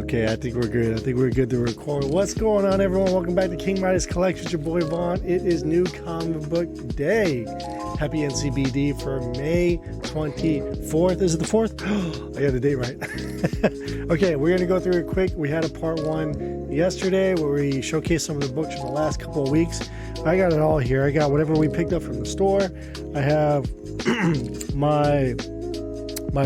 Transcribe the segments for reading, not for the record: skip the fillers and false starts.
Okay, I think we're good. I think we're good to record. What's going on, everyone? Welcome back to King Midas Collections. Your boy Vaughn. It is New Comic Book Day. Happy NCBD for May 24th. Is it the 4th? I got the date right. Okay, we're going to go through it quick. We had a part one yesterday where we showcased some of the books from the last couple of weeks. I got it all here. I got whatever we picked up from the store. I have my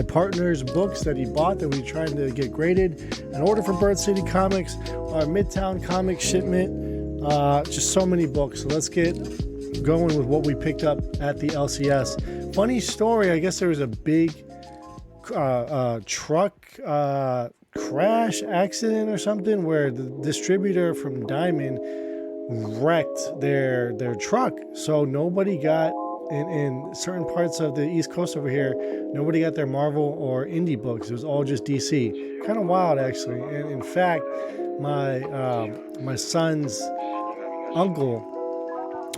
partner's books that he bought that we're trying to get graded, an order from Bird City Comics, our Midtown Comics shipment, just so many books. So let's get going with what we picked up at the LCS. Funny story, I guess there was a big truck crash accident or something where the distributor from Diamond wrecked their truck, so nobody got in certain parts of the East Coast over here, nobody got their Marvel or indie books. It was all just DC. Kind of wild, actually. And in fact, my son's uncle,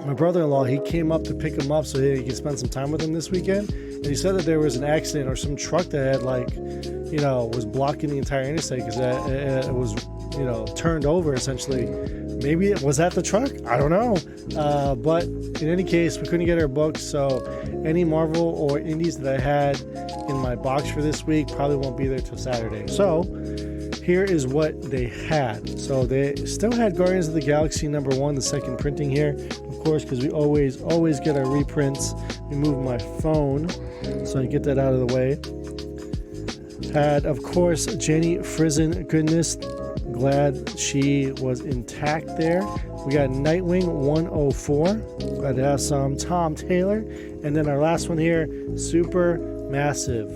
my brother-in-law, he came up to pick him up so he could spend some time with him this weekend. And he said that there was an accident or some truck that had, like, you know, was blocking the entire interstate because it was, you know, turned over essentially. Maybe it was at the truck. I don't know. But in any case, we couldn't get our books. So any Marvel or indies that I had in my box for this week probably won't be there till Saturday. So here is what they had. So they still had Guardians of the Galaxy #1, the second printing here, of course, because we always get our reprints. Let me move my phone so I get that out of the way. Had, of course, Jenny Frison goodness. Glad she was intact there. We got Nightwing 104. Glad to have some Tom Taylor. And then our last one here, Super Massive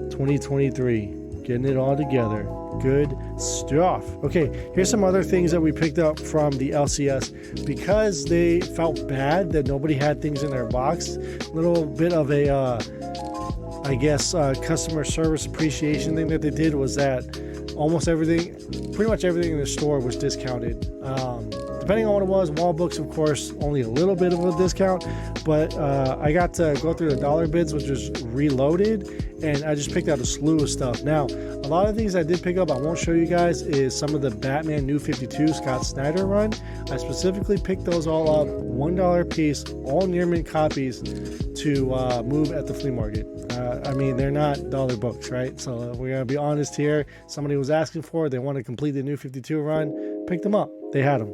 2023. Getting it all together. Good stuff. Okay, here's some other things that we picked up from the LCS. Because they felt bad that nobody had things in their box, a little bit of a, I guess, customer service appreciation thing that they did was that almost everything, pretty much everything in the store was discounted. Depending on what it was, wall books, of course, only a little bit of a discount, but I got to go through the dollar bids, which was reloaded, and I just picked out a slew of stuff. Now, a lot of things I did pick up, I won't show you guys, is some of the Batman New 52 Scott Snyder run. I specifically picked those all up, $1 a piece, all near mint copies to move at the flea market. I mean, they're not dollar books, right? So we're going to be honest here. Somebody was asking for it. They want to complete the New 52 run. Pick them up. They had them.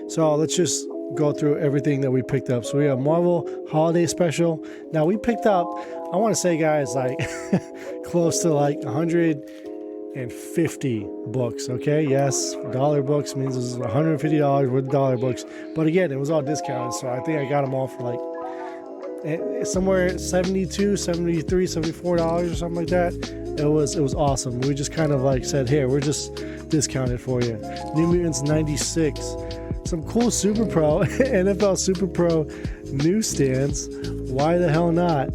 So let's just go through everything that we picked up. So we have Marvel Holiday Special. Now we picked up, I want to say, guys, like close to like 150 books. Okay, yes, dollar books means this is $150 worth of dollar books. But again, it was all discounted, so I think I got them all for like somewhere $72, $73, $74 or something like that. It was awesome. We just kind of like said, here, we're just discounted for you. New Mutants 96. Some cool Super Pro, NFL Super Pro newsstands. Why the hell not?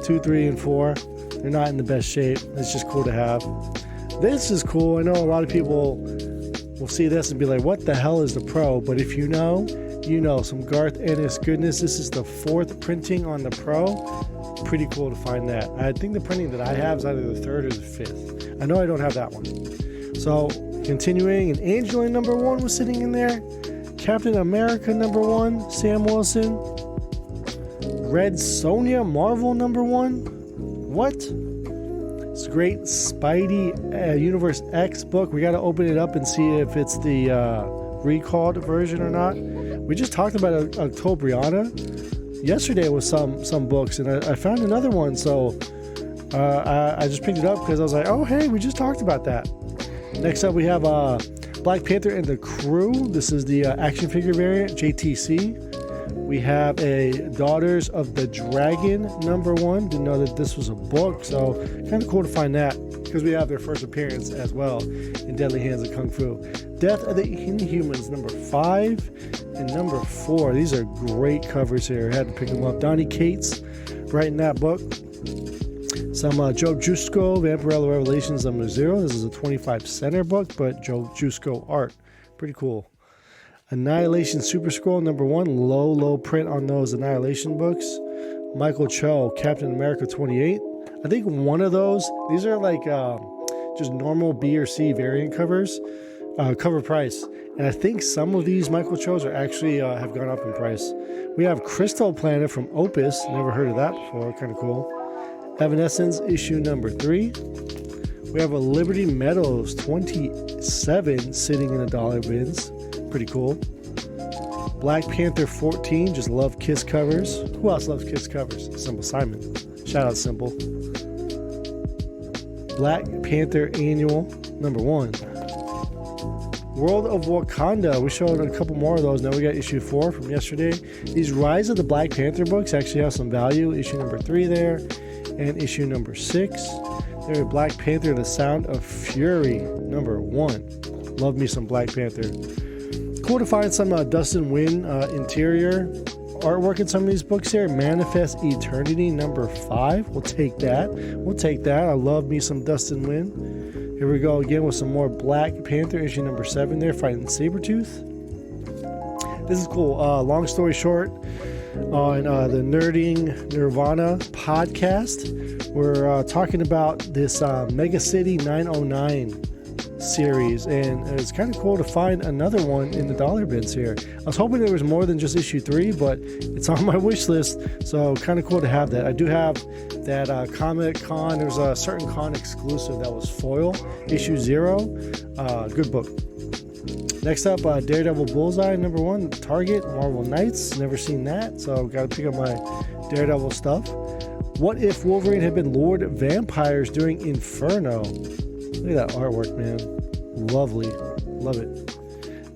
2, 3, and 4. They're not in the best shape. It's just cool to have. This is cool. I know a lot of people will see this and be like, what the hell is the Pro? But if you know, you know. Some Garth Ennis goodness. This is the 4th printing on the Pro. Pretty cool to find that. I think the printing that I have is either the 3rd or the 5th. I know I don't have that one. So continuing, and Angelina #1 was sitting in there. Captain America #1, Sam Wilson. Red Sonja Marvel #1. What? It's a great Spidey Universe X book. We got to open it up and see if it's the recalled version or not. We just talked about Octobriana yesterday with some books, and I found another one, so I just picked it up because I was like, oh hey, we just talked about that. Next up we have Black Panther and the Crew. This is the action figure variant, JTC. We have a Daughters of the Dragon #1. Didn't know that this was a book, so kind of cool to find that because we have their first appearance as well in Deadly Hands of Kung Fu. Death of the Inhumans #5 and #4. These are great covers here. I had to pick them up. Donnie Cates writing that book. Some Joe Jusko, Vampirella Revelations #0. This is a 25 center book, but Joe Jusko art. Pretty cool. Annihilation Super Scroll #1. Low print on those Annihilation books. Michael Cho, Captain America 28. I think one of those, these are like just normal B or C variant covers, cover price. And I think some of these Michael Cho's are actually have gone up in price. We have Crystal Planet from Opus. Never heard of that before. Kind of cool. Evanescence issue number 3. We have a Liberty Meadows 27 sitting in the dollar bins. Pretty cool. Black Panther 14. Just love Kiss covers. Who else loves Kiss covers? Simple Simon. Shout out Simple. Black Panther Annual number 1. World of Wakanda. We showed a couple more of those. Now we got issue 4 from yesterday. These Rise of the Black Panther books actually have some value. Issue number 3 there, and issue number 6. There, Black Panther: The Sound of Fury number 1. Love me some Black Panther. Cool to find some Dustin Nguyen interior artwork in some of these books here. Manifest Eternity number 5. We'll take that. We'll take that. I love me some Dustin Nguyen. Here we go again with some more Black Panther, issue number 7 there, fighting Sabretooth. This is cool. Long story short, on the Nerding Nirvana podcast, we're talking about this Mega City 909 series, and it's kind of cool to find another one in the dollar bins here. I was hoping there was more than just issue 3, but it's on my wish list, so kind of cool to have that. I do have that Comic Con. There's a certain con exclusive that was foil, issue 0. Good book. Next up, Daredevil Bullseye number 1, Target, Marvel Knights. Never seen that, so got to pick up my Daredevil stuff. What if Wolverine had been Lord Vampires during Inferno? Look at that artwork, man. Lovely. Love it.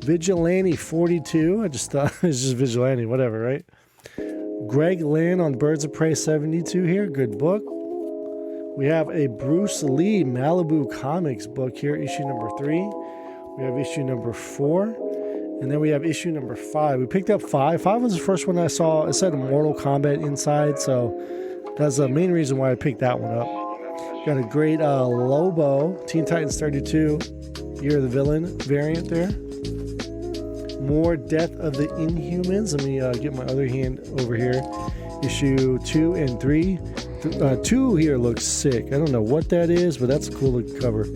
Vigilante 42. I just thought it's just Vigilante, whatever, right? Greg Land on Birds of Prey 72 here. Good book. We have a Bruce Lee Malibu Comics book here, issue number 3. We have issue number 4. And then we have issue number 5. We picked up 5. 5 was the first one I saw. It said Mortal Kombat inside, so that's the main reason why I picked that one up. Got a great Lobo, Teen Titans 32, Year of the Villain variant there. More Death of the Inhumans. Let me get my other hand over here. Issue 2 and 3. 2 here looks sick. I don't know what that is, but that's a cool looking cover.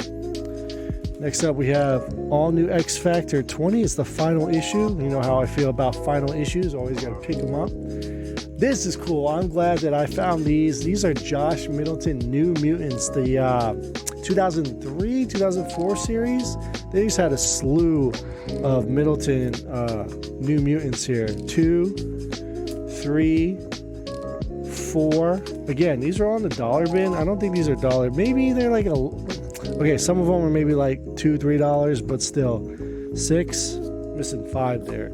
Next up, we have All New X Factor 20. It's the final issue. You know how I feel about final issues. Always got to pick them up. This is cool. I'm glad that I found these. These are Josh Middleton New Mutants, the 2003, 2004 series. They just had a slew of Middleton New Mutants here. 2, 3, 4. Again, these are on the dollar bin. I don't think these are dollar. Maybe they're like okay, some of them are maybe like $2, $3, but still. 6, missing 5 there.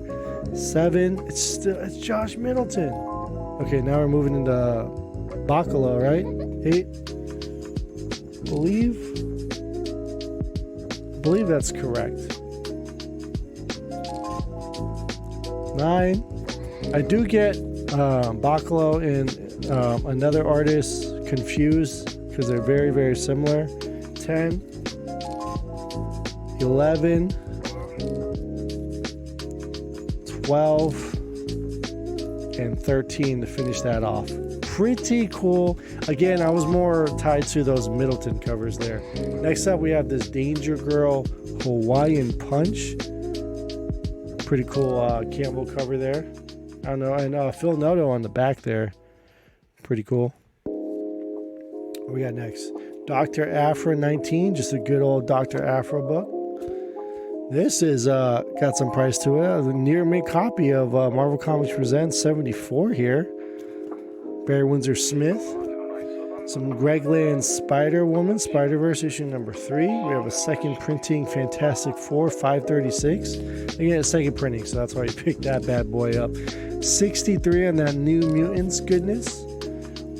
7, it's Josh Middleton. Okay, now we're moving into Bacala, right? 8. I believe that's correct. 9. I do get Bacala and another artist confused because they're very, very similar. 10. 11. 12. And 13 to finish that off. Pretty cool. Again, I was more tied to those Middleton covers there. Next up, we have this Danger Girl Hawaiian Punch. Pretty cool Campbell cover there. I don't know. And Phil Noto on the back there. Pretty cool. What we got next? Dr. Aphra 19. Just a good old Dr. Aphra book. This is got some price to it. A near mint copy of Marvel Comics Presents 74 here. Barry Windsor Smith. Some Greg Land Spider-Woman, Spider-Verse issue number 3. We have a second printing Fantastic Four 536. Again, a second printing, so that's why you picked that bad boy up. 63 on that New Mutants goodness.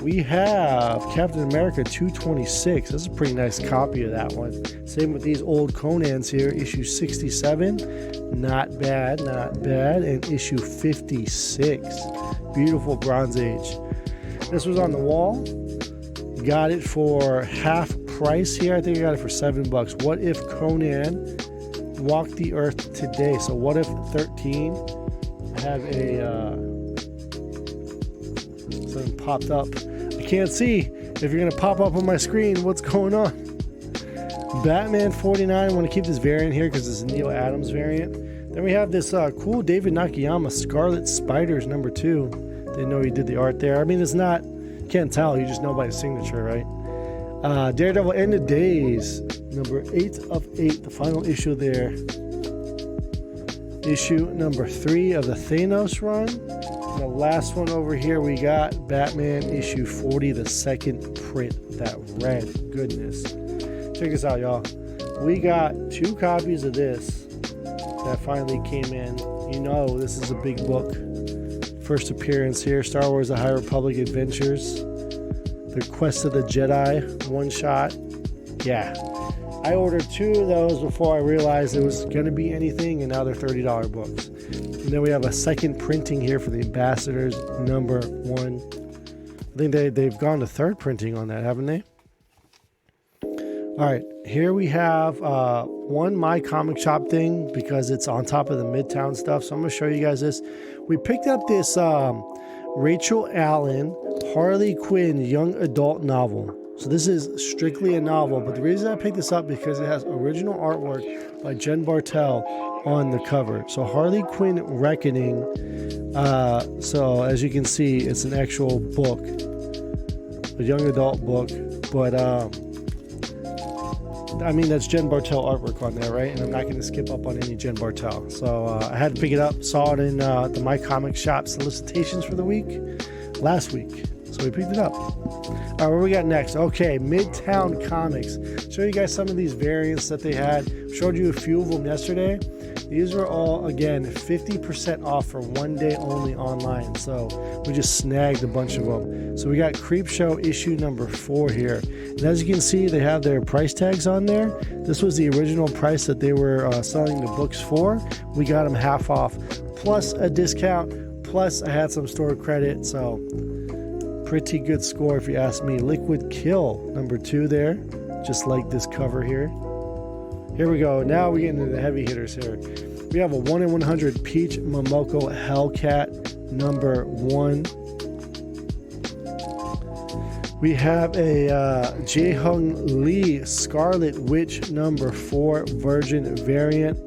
We have Captain America 226. This is a pretty nice copy of that one. Same with these old Conans here. Issue 67. Not bad, not bad. And issue 56. Beautiful Bronze Age. This was on the wall. Got it for half price here. I think I got it for $7. What if Conan walked the earth today? So what if 13? I have a... something popped up. I can't see if you're going to pop up on my screen what's going on. Batman 49. I want to keep this variant here because it's a Neil Adams variant. Then we have this cool David Nakayama Scarlet Spiders #2. Didn't know he did the art there. I mean, it's not, can't tell. You just know by his signature, right? Daredevil End of Days, number 8 of 8, the final issue there. Issue number 3 of the Thanos run. And the last one over here, we got Batman issue 40, the second print. That red goodness. Check this out, y'all. We got 2 copies of this that finally came in. You know, this is a big book. First appearance here, Star Wars: The High Republic Adventures, The Quest of the Jedi one shot. Yeah, I ordered 2 of those before I realized it was going to be anything, and now they're $30 books. And then we have a second printing here for the Ambassadors #1. I think they've gone to 3rd printing on that, haven't they? All right, here we have one MyComicShop thing because it's on top of the Midtown stuff. So I'm going to show you guys this. We picked up this Rachel Allen Harley Quinn young adult novel. So this is strictly a novel, but the reason I picked this up because it has original artwork by Jen Bartel on the cover. So Harley Quinn Reckoning. So as you can see, it's an actual book, a young adult book, but I mean, that's Jen Bartel artwork on there, right? And I'm not going to skip up on any Jen Bartel. So I had to pick it up. Saw it in the MyComicShop solicitations for the week, last week. So we picked it up. All right, what we got next? Okay, Midtown Comics. Show you guys some of these variants that they had. Showed you a few of them yesterday. These were all, again, 50% off for one day only online. So we just snagged a bunch of them. So we got Creepshow issue number 4 here. And as you can see, they have their price tags on there. This was the original price that they were selling the books for. We got them half off, plus a discount, plus I had some store credit. So pretty good score if you ask me. Liquid Kill number 2 there, just like this cover here. Here we go. Now we get into the heavy hitters here. We have a 1 in 100 Peach Momoko Hellcat number 1. We have a Jae-Hung Lee Scarlet Witch number 4 Virgin variant.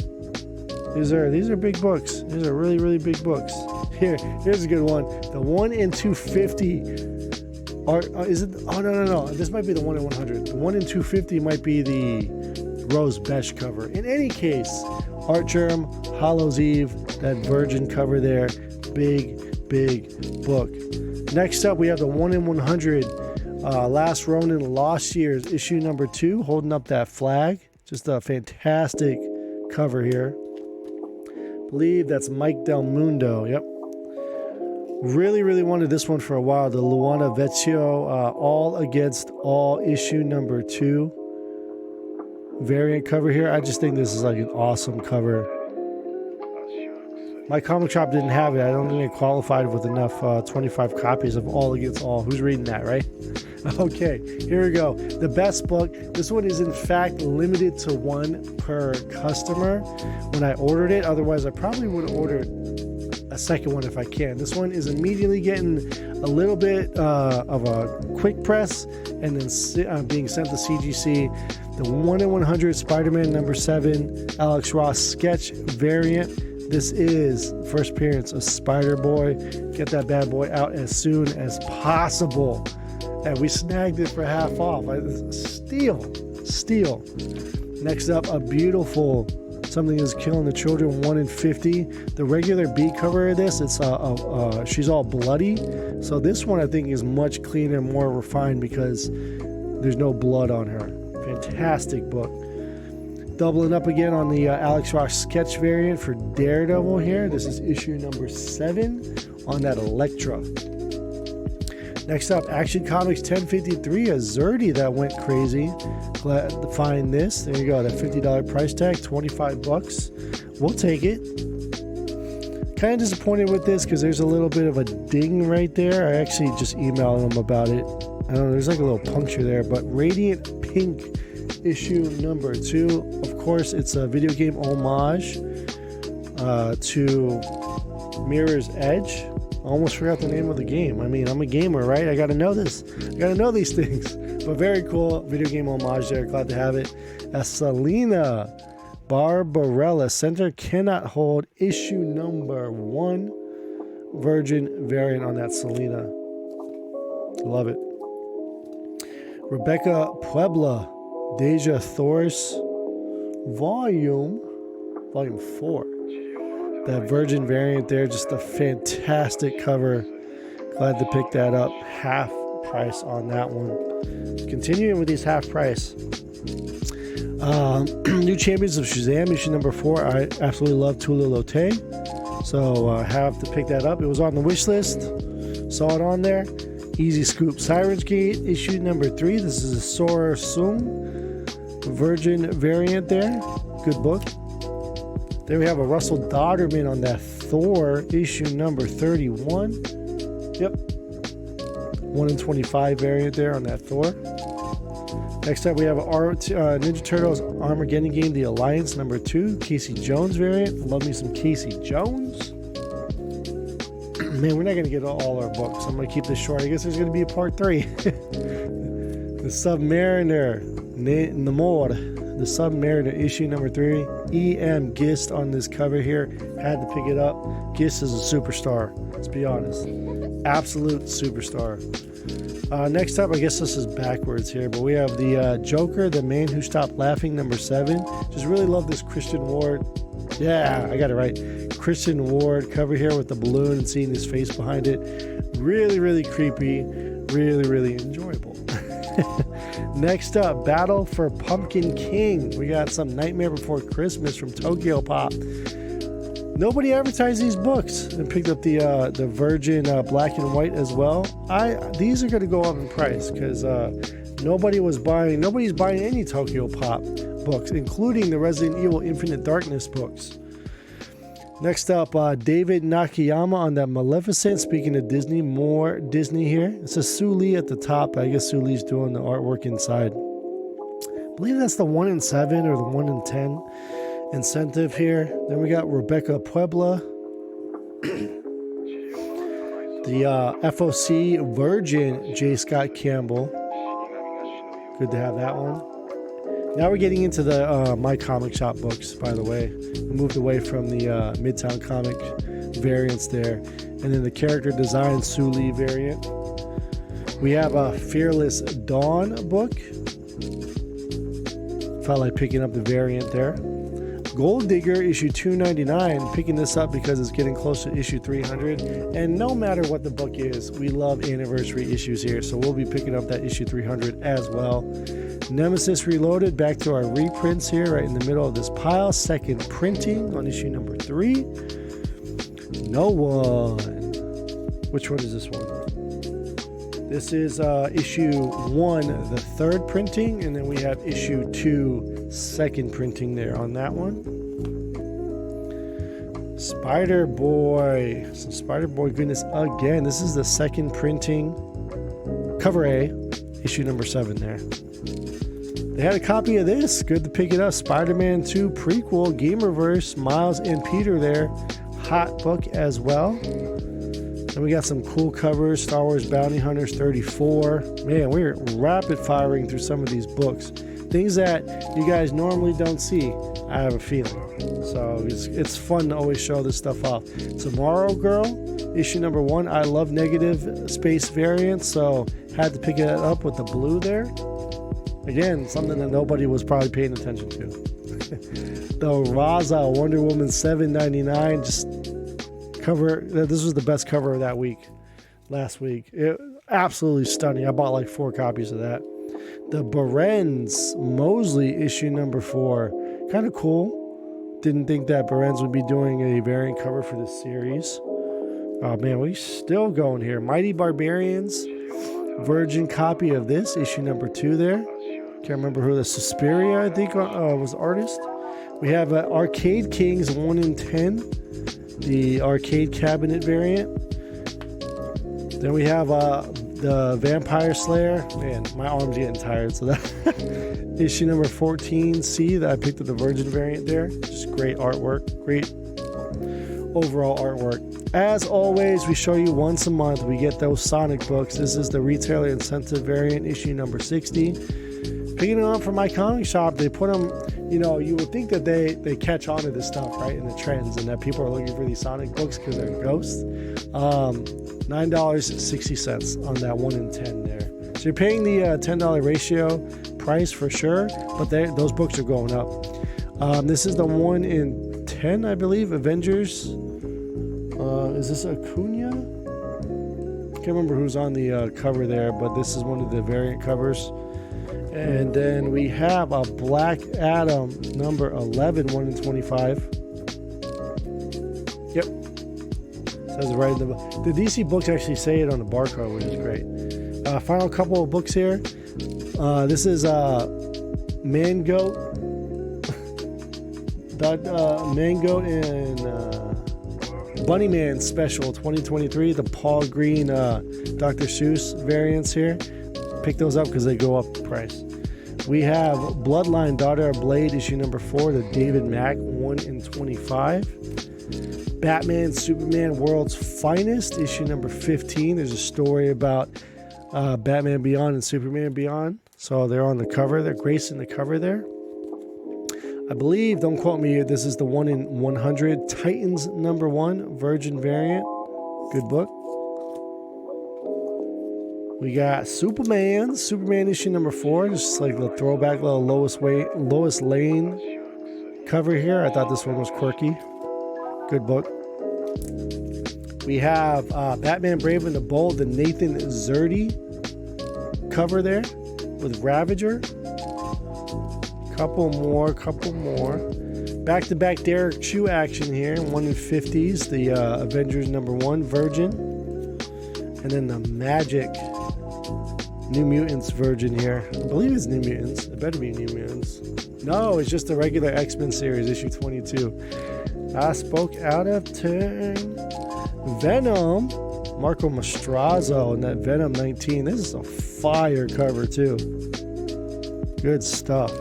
These are big books. These are really, really big books. Here's a good one. The 1 in 250. Is it? Oh, no. This might be the 1 in 100. The 1 in 250 might be the Rose Besh cover. In any case, Art Germ, Hallows Eve, that Virgin cover there. Big book. Next up, we have the 1 in 100 Last Ronin Lost Years issue number 2, holding up that flag. Just a fantastic cover here. I believe that's Mike Del Mundo. Yep. Really wanted this one for a while. The Luana Vecchio All Against All issue number 2 variant cover here. I just think this is like an awesome cover. MyComicShop didn't have it. I don't think they qualified with enough 25 copies of All Against All. Who's reading that, right? Okay, here we go. The best book. This one is in fact limited to 1 per customer when I ordered it. Otherwise, I probably would have ordered a second one if I can. This one is immediately getting a little bit of a quick press and then being sent to CGC. The 1 in 100 Spider-Man number 7 Alex Ross sketch variant. This is first appearance of Spider-Boy. Get that bad boy out as soon as possible. And we snagged it for half off. Steal. Next up, a beautiful Something Is Killing the Children 1 in 50. The regular B cover of this, it's she's all bloody. So this one I think is much cleaner and more refined because there's no blood on her. Fantastic book. Doubling up again on the Alex Ross sketch variant for Daredevil here. This is issue number 7 on that Elektra. Next up, Action Comics 1053, a Zerdy that went crazy. Glad to find this. There you go, that $50 price tag, $25. We'll take it. Kind of disappointed with this because there's a little bit of a ding right there. I actually just emailed them about it. I don't know, there's like a little puncture there, but Radiant Pink issue number 2. Of course, it's a video game homage to Mirror's Edge. I almost forgot the name of the game. I mean, I'm a gamer, right? I gotta know this. I gotta know these things. But very cool video game homage there. Glad to have it. Selena Barbarella, center cannot hold, issue number 1. Virgin variant on that Selena. Love it. Rebecca Puebla, Deja Thoris, volume 4. That Virgin variant there, just a fantastic cover. Glad to pick that up. Half price on that one. Continuing with these half price. New Champions of Shazam, issue number 4. I absolutely love Tula Lotte, so I have to pick that up. It was on the wish list. Saw it on there. Easy Scoop Sirens Gate, issue number 3. This is a Sora Sung Virgin variant there. Good book. There we have a Russell Dodderman on that Thor, issue number 31. Yep. 1 in 25 variant there on that Thor. Next up, we have Ninja Turtles Armageddon Game, The Alliance, number 2. Casey Jones variant. Love me some Casey Jones. Man, we're not going to get all our books. I'm going to keep this short. I guess there's going to be a part 3. The Submariner, Namor. The Submariner, issue number 3. E.M. Gist on this cover here. Had to pick it up. Gist is a superstar. Let's be honest. Absolute superstar. Next up, I guess this is backwards here, but we have the Joker, The Man Who Stopped Laughing, number 7. Just really love this Christian Ward. Yeah, I got it right. Christian Ward cover here with the balloon and seeing his face behind it. Really, really creepy. Really, really enjoyable. Next up, Battle for Pumpkin King. We got some Nightmare Before Christmas from Tokyo Pop. Nobody advertised these books, and picked up the Virgin black and white as well. These are going to go up in price because nobody's buying any Tokyo Pop books, including the Resident Evil Infinite Darkness books. Next up, David Nakayama on that Maleficent. Speaking of Disney, more Disney here. It says Sue Lee at the top. I guess Sue Lee's doing the artwork inside. I believe that's the 1 in 7 or the 1 in 10 incentive here. Then we got Rebecca Puebla. The FOC Virgin J. Scott Campbell. Good to have that one. Now we're getting into the MyComicShop books, by the way. We moved away from the Midtown Comic variants there. And then the character design Sue Lee variant. We have a Fearless Dawn book. Felt like picking up the variant there. Gold Digger issue 299, picking this up because it's getting close to issue 300. And no matter what the book is, we love anniversary issues here, so we'll be picking up that issue 300 as well. Nemesis Reloaded, back to our reprints here, right in the middle of this pile. Second printing on issue number 3. No one. Which one is this one? This is issue 1, the 3rd printing, and then we have issue 2, 2nd printing there on that one. Spider-Boy. Some Spider-Boy goodness again. This is the 2nd printing. Cover A, issue number 7 there. They had a copy of this. Good to pick it up. Spider-Man 2 prequel, Gamerverse, Miles and Peter there. Hot book as well. And we got some cool covers. Star Wars Bounty Hunters 34. Man, we're rapid firing through some of these books. Things that you guys normally don't see, I have a feeling. So it's fun to always show this stuff off. Tomorrow Girl, issue number 1. I love negative space variants, so had to pick it up with the blue there. Again, something that nobody was probably paying attention to. The Raza Wonder Woman 7.99, just cover. This was the best cover of that week, last week. Absolutely stunning. I bought like 4 copies of that. The Berens Mosley issue number 4, kind of cool. Didn't think that Berens would be doing a variant cover for this series. Oh man, we still going here. Mighty Barbarians, Virgin copy of this, issue number 2 there. Can't remember who the Suspiria, I think, was the artist. We have Arcade Kings 1 in 10, the arcade cabinet variant. Then we have the Vampire Slayer. Man, my arm's getting tired, so that issue number 14C that I picked up the Virgin variant there. Just great artwork, great overall artwork. As always, we show you once a month. We get those Sonic books. This is the retailer incentive variant, issue number 60. Picking it up from MyComicShop, they put them, you know, you would think that they catch on to this stuff, right, in the trends, and that people are looking for these Sonic books because they're ghosts. $9.60 on that 1 in 10 there. So you're paying the $10 ratio price for sure, but those books are going up. This is the 1 in 10, I believe, Avengers. Is this Acuna? Can't remember who's on the cover there, but this is one of the variant covers. And then we have a Black Adam number 11, 1 in 25. Yep. Says it right in the DC books actually say it on the barcode, which is great. Final couple of books here. This is Mangoat. Mangoat and Bunnyman Special 2023. The Paul Green Dr. Seuss variants here. Pick those up because they go up in price. We have Bloodline, Daughter of Blade, issue number 4, the David Mack, 1 in 25. Batman, Superman, World's Finest, issue number 15. There's a story about Batman Beyond and Superman Beyond. So they're on the cover. They're gracing the cover there. I believe, don't quote me, this is the 1 in 100. Titans number 1, Virgin variant. Good book. We got Superman issue number 4, just like the throwback little Lois Lane cover here. I thought this one was quirky. Good book. We have Batman Brave and the Bold, the Nathan Zerdy cover there with Ravager. Couple more. Back-to-back Derek Chew action here, 1 in 50s, the Avengers number 1, Virgin. And then the Magic New Mutants Virgin here. I believe it's New Mutants. It better be New Mutants. No, it's just the regular X-Men series, issue 22. I spoke out of turn. Venom, Marco Mastrazzo, and that Venom 19. This is a fire cover too. Good stuff.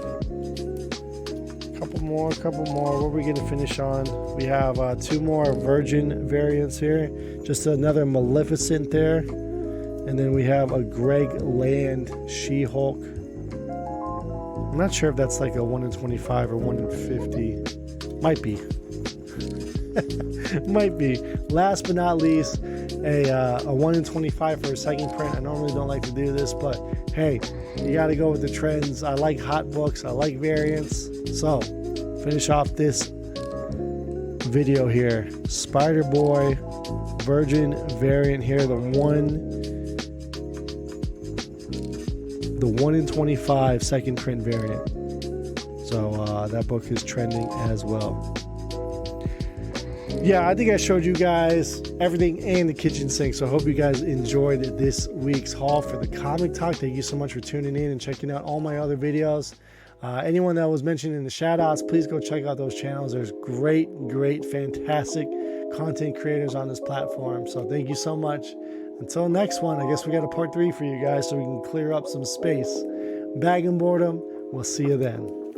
Couple more. What are we gonna finish on? We have 2 more Virgin variants here. Just another Maleficent there. And then we have a Greg Land She-Hulk. I'm not sure if that's like a 1 in 25 or 1 in 50. Might be. Might be. Last but not least, a 1 in 25 for a second print. I normally don't like to do this, but hey, you got to go with the trends. I like hot books. I like variants. So, finish off this video here. Spider-Boy Virgin variant here. The 1 in 25 second print variant. So that book is trending as well. Yeah, I think I showed you guys everything in the kitchen sink. So I hope you guys enjoyed this week's haul for the Comic Talk. Thank you so much for tuning in and checking out all my other videos. Anyone that was mentioned in the shout outs, please go check out those channels. There's great, fantastic content creators on this platform. So thank you so much. Until next one, I guess we got a part 3 for you guys so we can clear up some space. Bag and boredom. We'll see you then.